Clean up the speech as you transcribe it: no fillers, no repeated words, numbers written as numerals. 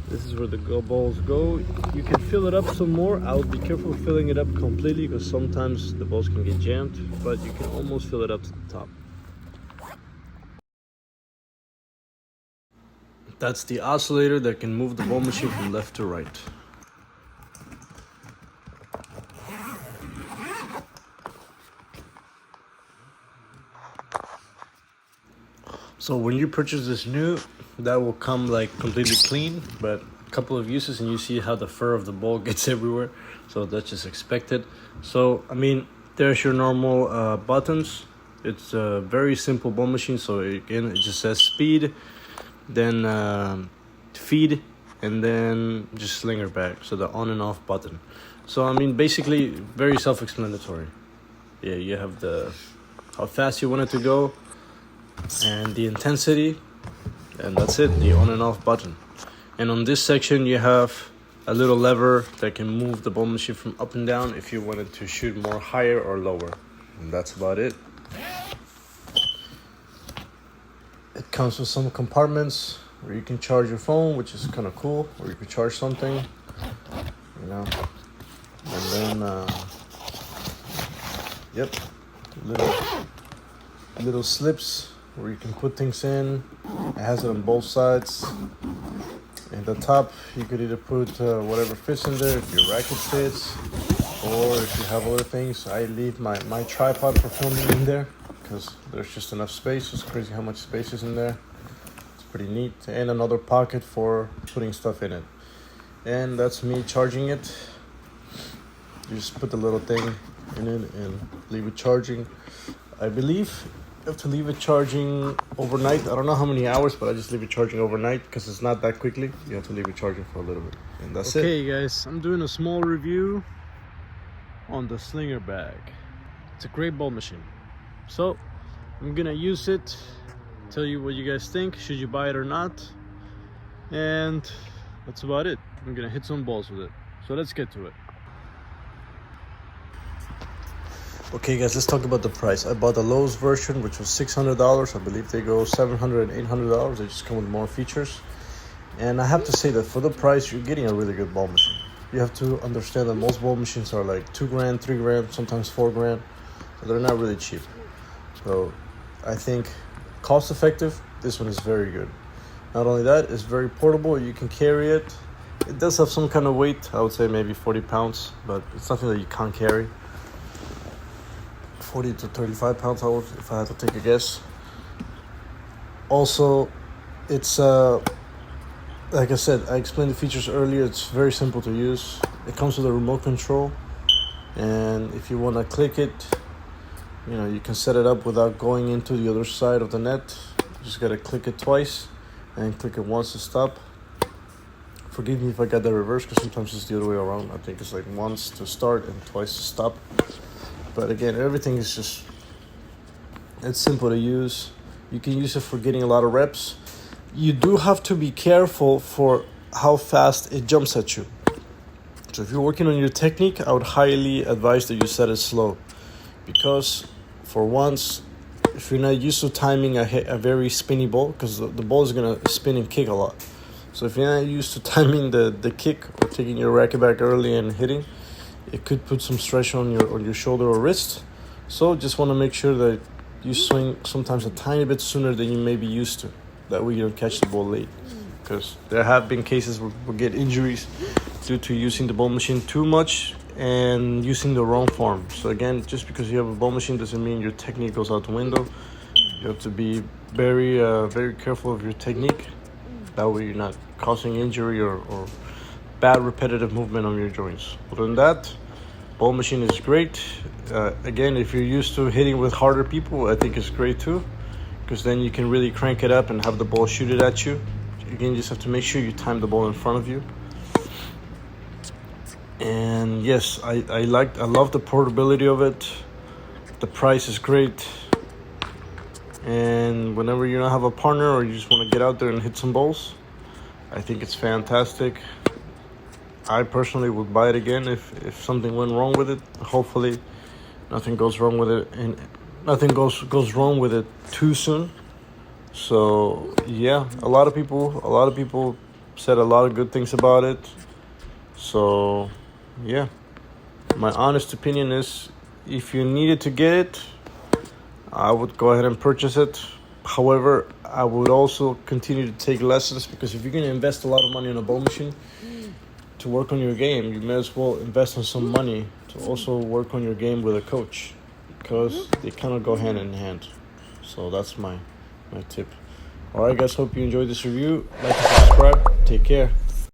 This is where the balls go. You can fill it up some more. I would be careful filling it up completely because sometimes the balls can get jammed, but you can almost fill it up to the top. That's the oscillator that can move the ball machine from left to right. So when you purchase this new, that will come like completely clean, but a couple of uses and you see how the fur of the ball gets everywhere. So that's just expected. So, I mean, there's your normal buttons. It's a very simple ball machine. So again, it just says speed, then feed, and then just slinger bag. So the on and off button. So, I mean, basically very self-explanatory. Yeah, you have how fast you want it to go, and the intensity, and that's it, the on and off button. And on this section you have a little lever that can move the ball machine from up and down if you wanted to shoot more higher or lower, and that's about it. It comes with some compartments where you can charge your phone, which is kind of cool, or you can charge something, you know. And then yep, little slips where you can put things in. It has it on both sides. In the top, you could either put whatever fits in there, if your racket fits, or if you have other things. I leave my tripod for filming in there because there's just enough space. It's crazy how much space is in there. It's pretty neat. And another pocket for putting stuff in it. And that's me charging it. You just put the little thing in it and leave it charging. I believe you have to leave it charging overnight. I don't know how many hours, but I just leave it charging overnight because it's not that quickly. You have to leave it charging for a little bit, and that's it. Okay guys, I'm doing a small review on the Slinger Bag. It's a great ball machine. So I'm gonna use it, tell you what you guys think, should you buy it or not, and that's about it. I'm gonna hit some balls with it. So let's get to it. Okay guys, let's talk about the price. I bought the Lowe's version, which was $600. I believe they go $700 and $800. They just come with more features. And I have to say that for the price, you're getting a really good ball machine. You have to understand that most ball machines are like $2 grand, $3 grand, sometimes $4 grand. So they're not really cheap. So I think cost effective, this one is very good. Not only that, it's very portable. You can carry it. It does have some kind of weight. I would say maybe 40 pounds, but it's nothing that you can't carry. 40 to 35 pounds, if I had to take a guess. Also, it's like I said, I explained the features earlier. It's very simple to use. It comes with a remote control, and if you want to click it, you know, you can set it up without going into the other side of the net. You just gotta click it twice and click it once to stop. Forgive me if I got that reverse, because sometimes it's the other way around. I think it's like once to start and twice to stop. But again, everything is just, it's simple to use. You can use it for getting a lot of reps. You do have to be careful for how fast it jumps at you. So if you're working on your technique, I would highly advise that you set it slow. Because for once, if you're not used to timing a very spinny ball, because the ball is going to spin and kick a lot. So if you're not used to timing the kick or taking your racket back early and hitting, it could put some stress on your shoulder or wrist. So just want to make sure that you swing sometimes a tiny bit sooner than you may be used to. That way you don't catch the ball late. Because there have been cases where we get injuries due to using the ball machine too much and using the wrong form. So again, just because you have a ball machine doesn't mean your technique goes out the window. You have to be very, very careful of your technique. That way you're not causing injury or bad repetitive movement on your joints. Other than that, ball machine is great. Again, if you're used to hitting with harder people, I think it's great too, because then you can really crank it up and have the ball shoot it at you. Again, you just have to make sure you time the ball in front of you. And yes, I love the portability of it. The price is great. And whenever you don't have a partner or you just want to get out there and hit some balls, I think it's fantastic. I personally would buy it again if something went wrong with it. Hopefully nothing goes wrong with it, and nothing goes wrong with it too soon. So yeah, a lot of people said a lot of good things about it. So, yeah. My honest opinion is, if you needed to get it, I would go ahead and purchase it. However, I would also continue to take lessons, because if you're going to invest a lot of money on a ball machine to work on your game, you may as well invest in some money to also work on your game with a coach, because they kind of go hand in hand. So that's my tip. Alright guys, hope you enjoyed this review. Like and subscribe. Take care.